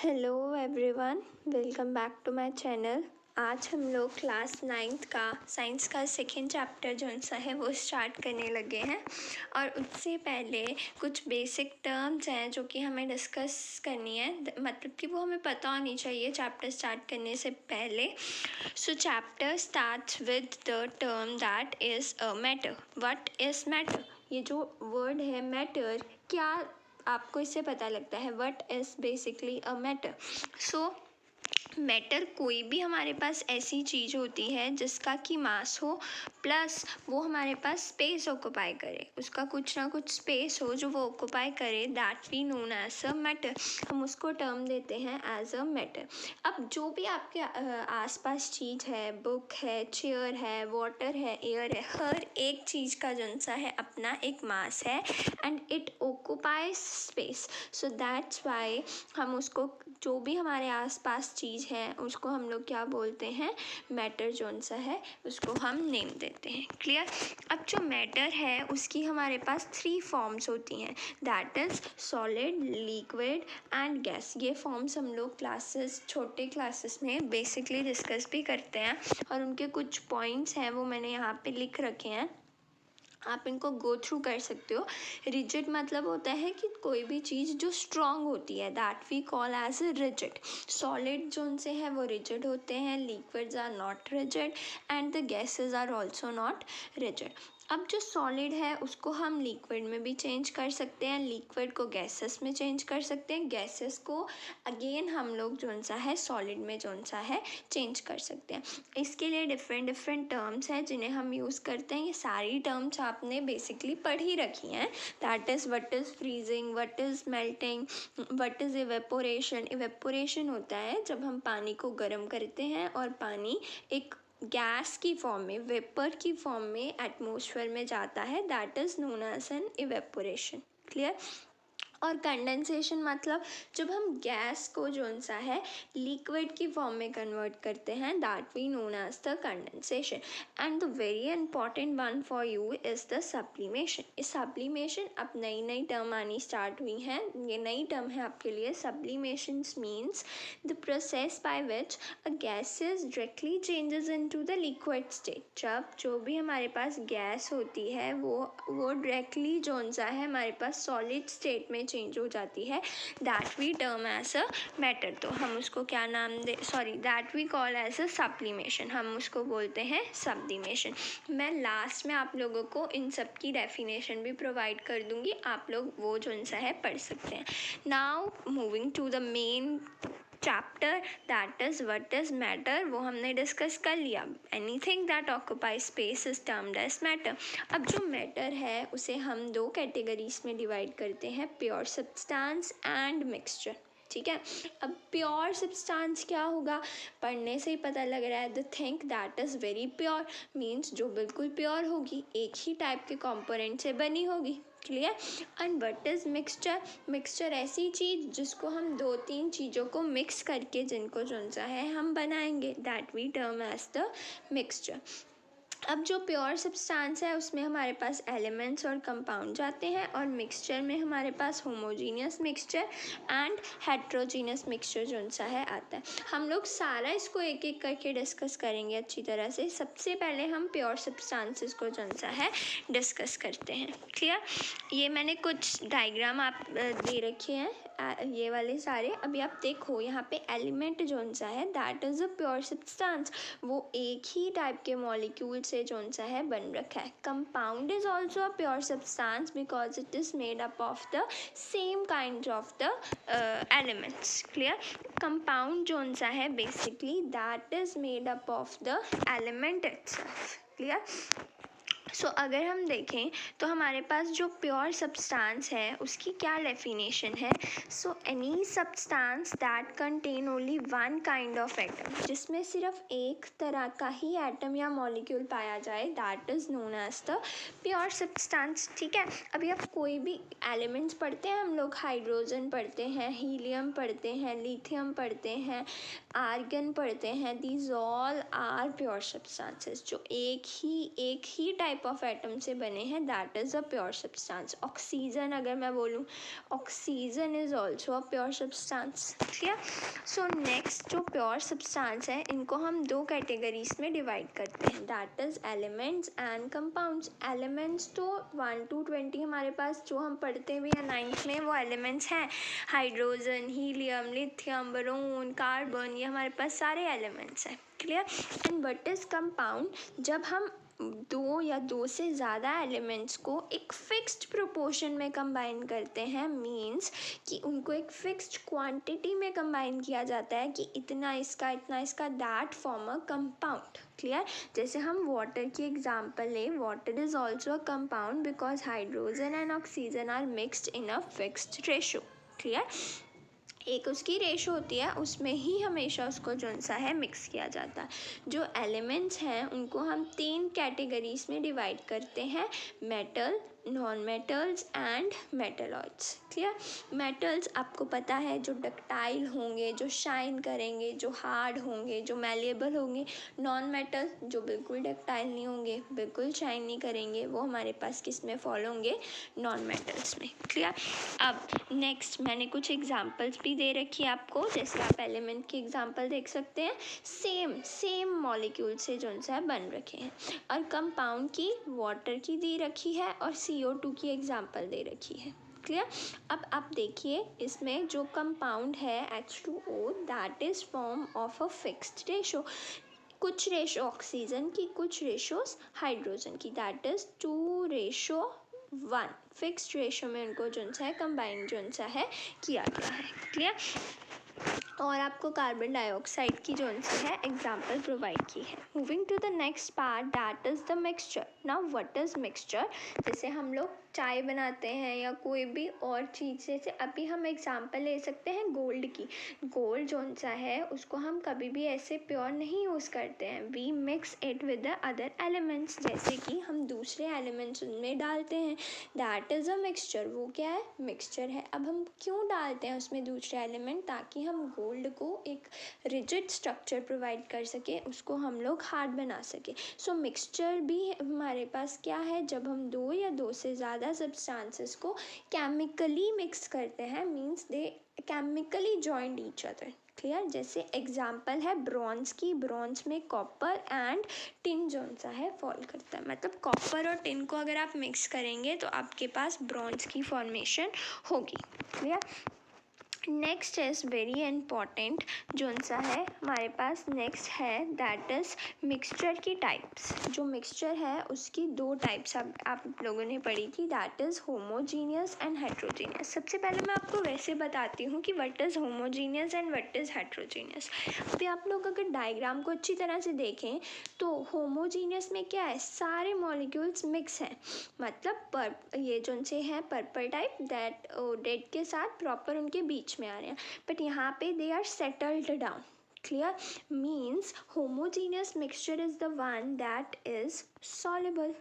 Hello everyone, welcome back to my channel. आज हम लोग क्लास 9th का साइंस का सेकेंड चैप्टर जो सा है वो स्टार्ट करने लगे हैं। और उससे पहले कुछ बेसिक टर्म्स हैं जो कि हमें डिस्कस करनी है, मतलब कि वो हमें पता होनी चाहिए चैप्टर स्टार्ट करने से पहले। सो chapter starts with the term that is a matter. What is matter? ये जो वर्ड है मैटर, क्या आपको इससे पता लगता है? What is basically a matter. So matter कोई भी हमारे पास ऐसी चीज़ होती है जिसका कि मास हो प्लस वो हमारे पास स्पेस ऑक्यूपाई करे, उसका कुछ ना कुछ स्पेस हो जो वो ऑक्यूपाई करे, that we known as a matter. हम उसको टर्म देते हैं एज अ मैटर। अब जो भी आपके आसपास चीज़ है, बुक है, चेयर है, वाटर है, एयर है, हर एक चीज़ का जन सा है अपना एक मास है and it occupies space. So that's why हम उसको, जो भी हमारे आसपास चीज़ है उसको हम लोग क्या बोलते हैं? मैटर जोन सा है उसको हम नेम देते हैं। क्लियर? अब जो मैटर है उसकी हमारे पास 3 फॉर्म्स होती हैं, that is solid, liquid and gas. ये फॉर्म्स हम लोग छोटे क्लासेस में बेसिकली डिस्कस भी करते हैं और उनके कुछ पॉइंट्स हैं वो मैंने यहाँ पे लिख रखे हैं, आप इनको गो थ्रू कर सकते हो। रिजिड मतलब होता है कि कोई भी चीज़ जो स्ट्रॉन्ग होती है, that we call as a rigid. Solid जो उनसे है वो रिजिड होते हैं, liquids are not rigid and the gases are also not rigid. अब जो सॉलिड है उसको हम लिक्विड में भी चेंज कर सकते हैं, लिक्विड को गैसेस में चेंज कर सकते हैं, गैसेस को अगेन हम लोग जो सा है सॉलिड में जो सा है चेंज कर सकते हैं। इसके लिए डिफरेंट डिफरेंट टर्म्स हैं जिन्हें हम यूज़ करते हैं। ये सारी टर्म्स आपने बेसिकली पढ़ ही रखी हैं, that is what is freezing, what is melting, what is evaporation. Evaporation होता है जब हम पानी को गर्म करते हैं और पानी एक गैस की फॉर्म में, वेपर की फॉर्म में एटमॉस्फेयर में जाता है, that is known as an evaporation. Clear? और कंडेंसेशन मतलब जब हम गैस को जो सा है लिक्विड की फॉर्म में कन्वर्ट करते हैं, that we known as the condensation. And the very important one for you is the sublimation. इस सब्लिमेशन अब नई नई टर्म आनी स्टार्ट हुई हैं, ये नई टर्म है आपके लिए। Sublimation means the process by which a gases directly changes into the liquid state. जब जो भी हमारे पास गैस होती है वो डायरेक्टली जो सा है हमारे पास सॉलिड स्टेट में चेंज हो जाती है, that we term as a matter. तो हम उसको क्या नाम दे, that we call as a sublimation. हम उसको बोलते हैं सब्लिमेशन। मैं लास्ट में आप लोगों को इन सब की डेफिनेशन भी प्रोवाइड कर दूंगी, आप लोग वो जो सा है पढ़ सकते हैं। Now moving to the main chapter, that is what is matter, वो हमने डिस्कस कर लिया। Anything that occupy space is termed as matter. अब जो मैटर है उसे हम 2 कैटेगरीज में डिवाइड करते हैं, प्योर सब्सटेंस एंड मिक्सचर। ठीक है? अब प्योर सब्सटेंस क्या होगा? पढ़ने से ही पता लग रहा है, the thing that is very pure means जो बिल्कुल प्योर होगी, एक ही टाइप के कंपोनेंट से बनी होगी। Clear? And what is mixture? Mixture ऐसी चीज़ जिसको हम 2-3 चीज़ों को मिक्स करके जिनको जो सा है हम बनाएंगे, that we term as the mixture. अब जो प्योर सब्सटेंस है उसमें हमारे पास एलिमेंट्स और कंपाउंड जाते हैं, और मिक्सचर में हमारे पास homogeneous mixture and heterogeneous mixture जो सा है आता है। हम लोग सारा इसको एक एक करके डिस्कस करेंगे अच्छी तरह से। सबसे पहले हम प्योर सब्सटेंसेस को जो सा है डिस्कस करते हैं। क्लियर? ये मैंने कुछ डायग्राम आप दे रखे हैं, ये वाले सारे। अभी आप देखो यहाँ पे एलिमेंट जो सा है that is a pure substance, वो एक ही टाइप के मॉलिक्यूल से जो सा है बन रखा है। Compound is also a pure substance because it is made up of the same kind of the elements. Clear? Compound जो सा है basically that is made up of the element itself. Clear? So अगर हम देखें तो हमारे पास जो pure substance है उसकी क्या डेफिनेशन है? So any substance that contain only one kind of atom, जिसमें सिर्फ एक तरह का ही एटम या मॉलिक्यूल पाया जाए, that is known as the pure substance. ठीक है? अभी आप कोई भी एलिमेंट्स पढ़ते हैं, हम लोग हाइड्रोजन पढ़ते हैं, हीलियम पढ़ते हैं, लिथियम पढ़ते हैं, आर्गन पढ़ते हैं, these all are pure substances जो एक ही टाइप टाइप ऑफ एटम से बने हैं, that is a pure substance. Oxygen अगर मैं बोलूँ, oxygen is also a pure substance. Clear. So next जो प्योर सब्सटेंस है, इनको हम दो कैटेगरीज में डिवाइड करते हैं, that is elements and compounds. Elements तो 1 to 20 हमारे पास जो हम पढ़ते हुए हैं 9th में, वो एलिमेंट्स हैं. Hydrogen, helium, lithium, boron, carbon, ये हमारे पास सारे एलिमेंट्स हैं. Clear. And what is compound? जब हम दो या दो से ज़्यादा एलिमेंट्स को एक फिक्स्ड प्रोपोर्शन में कंबाइन करते हैं, मींस कि उनको एक फिक्स्ड क्वांटिटी में कंबाइन किया जाता है कि इतना इसका, that form a compound. Clear. जैसे हम वाटर की एग्जांपल लें, water is also a compound because hydrogen and oxygen are mixed in a fixed ratio. Clear. एक उसकी रेशो होती है, उसमें ही हमेशा उसको जो सा है मिक्स किया जाता है. जो एलिमेंट्स हैं उनको हम 3 कैटेगरीज में डिवाइड करते हैं, metal, non metals and metalloids. Clear. Metals आपको पता है जो डक्टाइल होंगे, जो शाइन करेंगे, जो हार्ड होंगे, जो मैलिएबल होंगे. नॉन मेटल जो बिल्कुल डक्टाइल नहीं होंगे, बिल्कुल शाइन नहीं करेंगे, वो हमारे पास किस में फॉलो होंगे, नॉन मेटल्स में. क्लियर. अब नेक्स्ट मैंने कुछ एग्जांपल्स भी दे रखी है आपको, जैसे आप एलिमेंट की एग्जांपल देख सकते हैं, सेम मॉलिक्यूल से जो सा बन रखे हैं. और कंपाउंड की वाटर की दे रखी है और CO2 की एग्जांपल दे रखी है. क्लियर. अब आप देखिए, इसमें जो कंपाउंड है H2O, that is form of a fixed ratio. कुछ रेशो ऑक्सीजन की, कुछ रेशोज हाइड्रोजन की, दैट इज़ 2:1. फिक्स्ड रेशो में उनको जो सा है कंबाइन जो सा है किया गया है. क्लियर. और आपको कार्बन डाइऑक्साइड की जो सी है एग्जाम्पल प्रोवाइड की है. Moving to the next part, that is the mixture. Now what is mixture? जैसे हम लोग चाय बनाते हैं या कोई भी और चीज़, जैसे अभी हम एग्जांपल ले सकते हैं गोल्ड की. गोल्ड जो सा है उसको हम कभी भी ऐसे प्योर नहीं यूज़ करते हैं, we mix it with the other elements. जैसे कि हम दूसरे एलिमेंट्स उनमें डालते हैं, दैट इज़ अ मिक्सचर. वो क्या है? मिक्सचर है. अब हम क्यों डालते हैं उसमें दूसरे एलिमेंट? ताकि हम गोल्ड को एक रिजिड स्ट्रक्चर प्रोवाइड कर सके, उसको हम लोग हार्ड बना सके. सो मिक्सचर भी हमारे पास क्या है? जब हम दो या दो से ज़्यादा सब्सटेंसेस को केमिकली मिक्स करते हैं, means they chemically joined each other. Clear. जैसे एग्जाम्पल है ब्रॉन्ज की. ब्रॉन्ज में कॉपर एंड टिन जो सा है फॉल करता है, मतलब कॉपर और टिन को अगर आप मिक्स करेंगे तो आपके पास ब्रॉन्ज की फॉर्मेशन होगी. Clear. Next is very important जो सा है हमारे पास नेक्स्ट है, दैट इज़ मिक्सचर की टाइप्स. जो मिक्सचर है उसकी 2 टाइप्स आप लोगों ने पढ़ी थी, that is homogeneous and heterogeneous. सबसे पहले मैं आपको वैसे बताती हूँ कि what is homogeneous and what is heterogeneous. अभी आप लोग अगर डायग्राम को अच्छी तरह से देखें तो होमोजीनियस में क्या है? सारे मॉलिक्यूल्स मिक्स हैं, मतलब ये जो से हैं पर्पल टाइप, दैट रेड के साथ प्रॉपर उनके बीच में आ रहे हैं, बट यहाँ पे they are settled down. Clear. Means homogeneous mixture is the one that is soluble,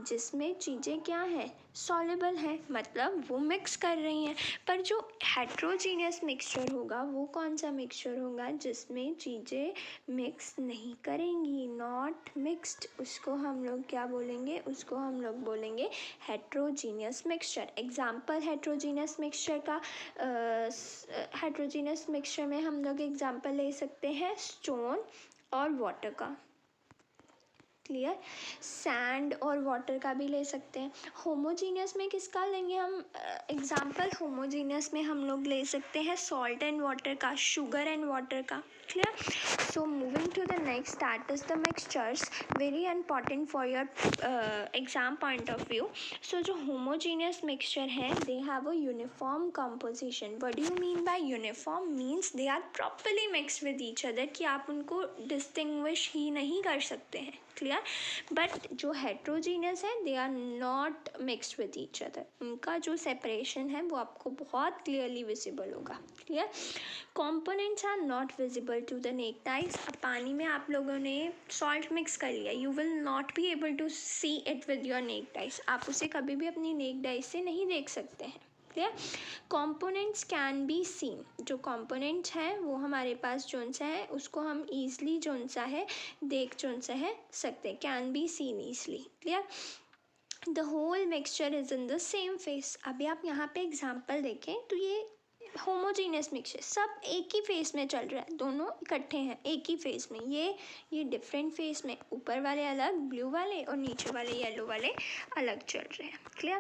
जिसमें चीज़ें क्या हैं? सॉल्युबल है, मतलब वो मिक्स कर रही हैं. पर जो हेट्रोजीनियस मिक्सचर होगा वो कौन सा मिक्सचर होगा? जिसमें चीज़ें मिक्स नहीं करेंगी, नॉट मिक्स्ड. उसको हम लोग क्या बोलेंगे? उसको हम लोग बोलेंगे heterogeneous mixture. Example heterogeneous mixture का, हेट्रोजीनियस मिक्सचर में हम लोग एग्जाम्पल ले सकते हैं स्टोन और वाटर का. क्लियर. सैंड और वाटर का भी ले सकते हैं. होमोजीनियस में किसका लेंगे हम एग्जाम्पल? होमोजीनियस में हम लोग ले सकते हैं सॉल्ट एंड वाटर का, शुगर एंड वाटर का. Clear. So moving to the next, that is the mixtures, very important for your exam point of view. So जो होमोजीनियस मिक्सचर हैं they have a uniform composition. What do you mean by uniform? Means they are properly mixed with each other, कि आप उनको distinguish ही नहीं कर सकते हैं. Clear. But जो हेट्रोजीनियस है they are not mixed with each other, उनका जो सेपरेशन है वो आपको बहुत क्लियरली विजिबल होगा. Clear. Components are not visible to the naked eyes. अब पानी में आप लोगों ने सॉल्ट मिक्स कर लिया, you will not be able to see it with your naked eyes. आप उसे कभी भी अपनी नेक्ड आइज से नहीं देख सकते हैं. Clear. Components can be scene, जो कंपोनेंट्स हैं वो हमारे पास जोन सा है उसको हम ईजली जोन सा है देख जोन सा है सकते, can be seen easily. Clear. The whole mixture is in the same phase. अभी आप यहाँ पे एग्जाम्पल देखें तो ये होमोजीनियस मिक्सचर सब एक ही फेस में चल रहा है, दोनों इकट्ठे हैं एक ही फेस में। ये डिफरेंट फेस में, ऊपर वाले अलग ब्लू वाले और नीचे वाले येलो वाले अलग चल रहे हैं। Clear.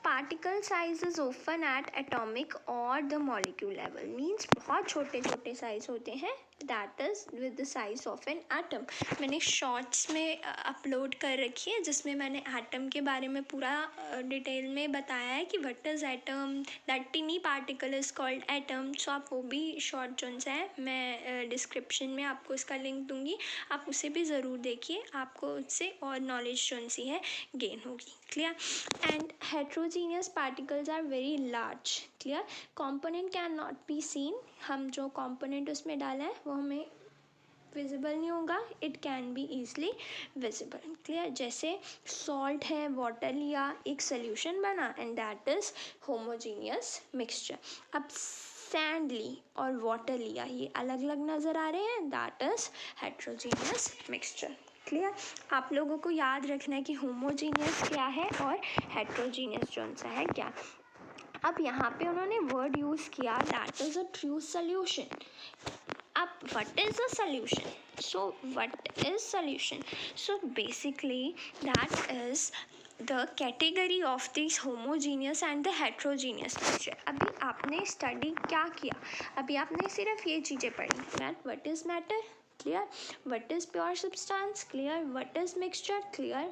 Particle size is open at atomic और द मॉलिक्यूल लेवल, मीन्स बहुत छोटे छोटे साइज होते हैं, that is with the size of an atom. मैंने शॉर्ट्स में अपलोड कर रखी है जिसमें मैंने एटम के बारे में पूरा डिटेल में बताया है कि what is atom, that tiny particle is called atom. So आप वो भी शॉर्ट जोन सा है, मैं डिस्क्रिप्शन में आपको इसका लिंक दूंगी, आप उसे भी ज़रूर देखिए, आपको उससे और नॉलेज जोन सी है गेन होगी। Clear. And heterogeneous particles are very large. Clear. Component can not be seen, हम जो कंपोनेंट उसमें डाला है वो हमें विजिबल नहीं होगा, it can be easily visible. Clear. जैसे सॉल्ट है, वाटर लिया, एक सोल्यूशन बना and that is homogeneous mixture. अब सैंड ली और वाटर लिया, ये अलग अलग नज़र आ रहे हैं, that is heterogeneous mixture. Clear. आप लोगों को याद रखना है कि होमोजीनियस क्या है और हेट्रोजीनियस कौन सा है क्या। अब यहाँ पे उन्होंने वर्ड यूज़ किया that is a true solution. अब what is a solution? So what is solution? So basically that is the category of these homogeneous and the heterogeneous mixture। अभी आपने स्टडी क्या किया, अभी आपने सिर्फ ये चीज़ें पढ़ी, that what is matter, clear, what is pure substance, clear, what is mixture, clear,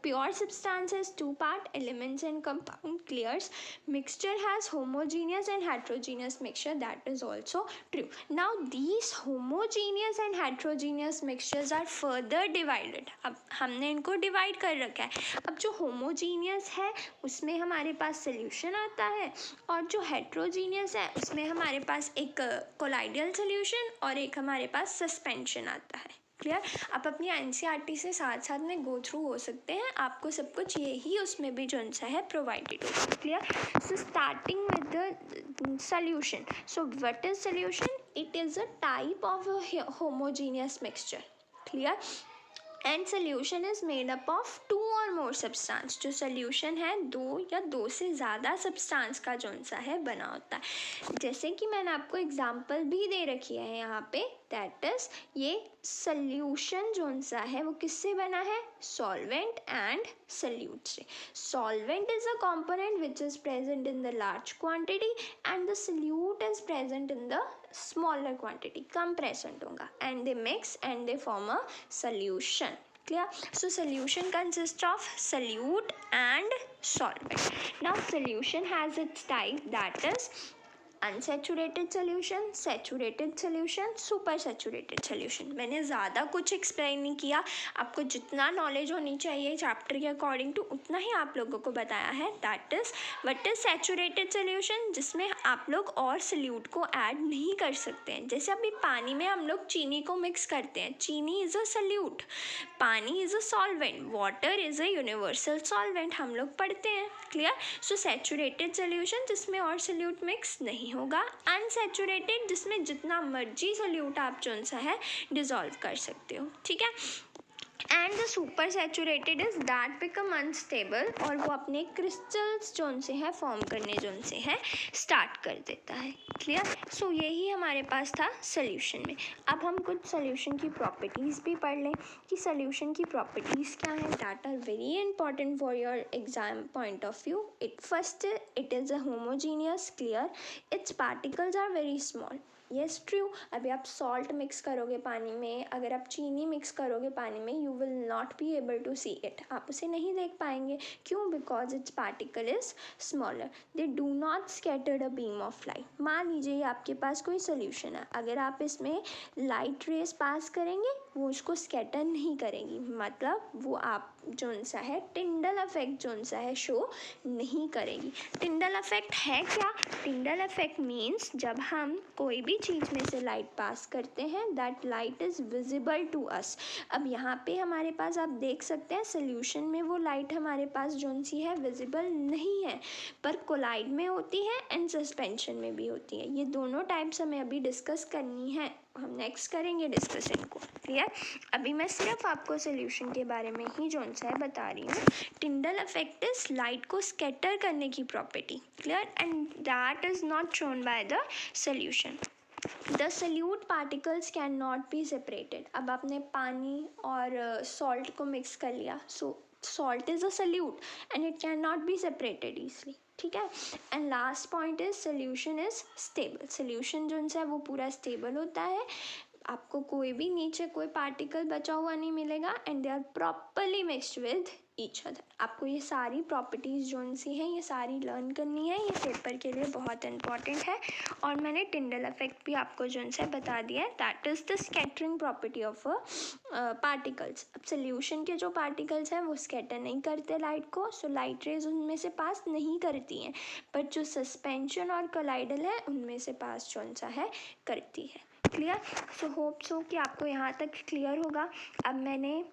pure substance has two part, elements and compound, clears, mixture has homogeneous and heterogeneous mixture, that is also true। Now these homogeneous and heterogeneous mixtures are further divided। अब हमने इनको divide कर रखा है। अब जो homogeneous है उसमें हमारे पास solution आता है और जो heterogeneous है उसमें हमारे पास एक colloidal solution और एक हमारे पास suspension आता है। क्लियर। आप अपनी NCERT से साथ साथ में गो थ्रू हो सकते हैं, आपको सब कुछ यही उसमें भी जो सा है प्रोवाइडेड होगा। Clear. So starting with the solution. So what is solution? It is a type of homogeneous mixture. Clear. And solution is made up of two और मोर सब्सटेंस। जो सोल्यूशन है दो या दो से ज़्यादा सब्सटेंस का जो सा है बना होता है। जैसे कि मैंने आपको एग्जांपल भी दे रखी है यहाँ पे, दैट इज ये सोल्यूशन जो सा है वो किससे बना है? सॉल्वेंट एंड सोल्यूट से। Solvent is a component which is present in the large quantity and the solute is present in the smaller quantity, come present होगा, and they mix and they form a solution। Clear? So solution consists of solute and solvent। Now solution has its type, that is unsaturated solution, saturated solution, super saturated solution. मैंने ज़्यादा कुछ explain नहीं किया, आपको जितना knowledge होनी चाहिए chapter के अकॉर्डिंग टू उतना ही आप लोगों को बताया है। That is what is saturated solution, जिसमें आप लोग और सोल्यूट को ऐड नहीं कर सकते हैं। जैसे अभी पानी में हम लोग चीनी को मिक्स करते हैं, चीनी इज़ अ सोल्यूट, पानी is a solvent, water is a universal solvent, हम लोग पढ़ते हैं। क्लियर। सो सेचुरेटेड सोल्यूशन जिसमें और सोल्यूट मिक्स नहीं होगा, अनसेचुरेटेड जिसमें जितना मर्जी सोल्यूट आप जो सा है डिजॉल्व कर सकते हो। ठीक है। And the super saturated is that become unstable, और वो अपने क्रिस्टल्स जोन से है फॉर्म करने जोन से है स्टार्ट कर देता है। क्लियर। सो यही हमारे पास था सोल्यूशन में। अब हम कुछ सोल्यूशन की प्रॉपर्टीज़ भी पढ़ लें कि सोल्यूशन की प्रॉपर्टीज़ क्या हैं, that are very important for your exam point of view. It first it is a homogeneous. Clear. Its particles are very small. Yes true. अभी आप सॉल्ट मिक्स करोगे पानी में, अगर आप चीनी मिक्स करोगे पानी में, you will not be able to see it, आप उसे नहीं देख पाएंगे। क्यों? Because its particle is smaller, they do not scattered a beam of light. मान लीजिए आपके पास कोई सोल्यूशन है, अगर आप इसमें लाइट रेस पास करेंगे वो उसको स्कैटर नहीं करेंगी, मतलब वो आप जोन सा है टिंडल इफेक्ट जोन सा है शो नहीं करेगी। टिंडल इफेक्ट है क्या? टिंडल इफेक्ट मीन्स जब हम कोई भी चीज़ में से लाइट पास करते हैं that light is visible to us. अब यहाँ पे हमारे पास आप देख सकते हैं सोल्यूशन में वो लाइट हमारे पास जोन सी है विजिबल नहीं है, पर कोलाइड में होती है एंड सस्पेंशन में भी होती है। ये दोनों टाइप्स हमें अभी डिस्कस करनी है, हम नेक्स्ट करेंगे डिस्कस इनको। क्लियर? अभी मैं सिर्फ आपको सोल्यूशन के बारे में ही जोन सा है बता रही हूँ। टिंडल इफेक्ट इज लाइट को स्कैटर करने की property. Clear? And that is not shown by the solution. The solute particles can not be separated. अब आपने पानी और सॉल्ट को मिक्स कर लिया, so salt is a solute and it can not be separated easily. ठीक है? And last point is solution is stable. Solution जो है वो पूरा स्टेबल होता है, आपको कोई भी नीचे कोई पार्टिकल बचा हुआ नहीं मिलेगा and they are properly mixed with each other. आपको ये सारी प्रॉपर्टीज़ जो सी हैं ये सारी लर्न करनी है, ये पेपर के लिए बहुत इंपॉर्टेंट है। और मैंने टिंडल इफेक्ट भी आपको जो है बता दिया है, that is the scattering property of particles. अब सोल्यूशन के जो पार्टिकल्स हैं वो स्कैटर नहीं करते लाइट को, सो लाइट रेज उनमें से पास नहीं करती हैं, बट जो सस्पेंशन और कोलाइडल है उनमें से पास जो सा है करती है। क्लियर? सो होप सो कि आपको यहाँ तक क्लियर होगा। अब मैंने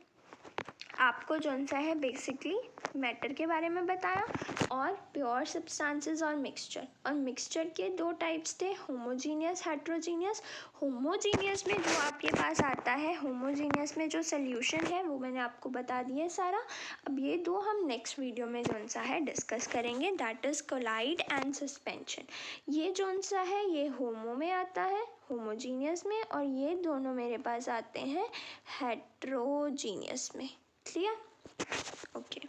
आपको जौन सा है बेसिकली मैटर के बारे में बताया और प्योर सब्सटेंसेस और मिक्सचर। और मिक्सचर के दो टाइप्स थे, होमोजीनियस, हेट्रोजीनियस। होमोजीनियस में जो आपके पास आता है, होमोजीनियस में जो सोल्यूशन है वो मैंने आपको बता दिया है सारा। अब ये दो हम नेक्स्ट वीडियो में जौन सा है डिस्कस करेंगे, that is colloid and suspension. ये जौन सा है ये होमो में आता है, होमोजीनियस में, और ये दोनों मेरे पास आते हैं हेट्रोजीनियस में। क्लियर? ओके।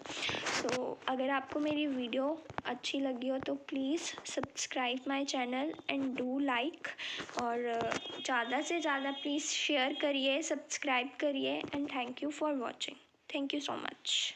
सो अगर आपको मेरी वीडियो अच्छी लगी हो तो please subscribe my channel and do like, और ज़्यादा से ज़्यादा प्लीज़ शेयर करिए, सब्सक्राइब करिए, and thank you for watching. Thank you so much.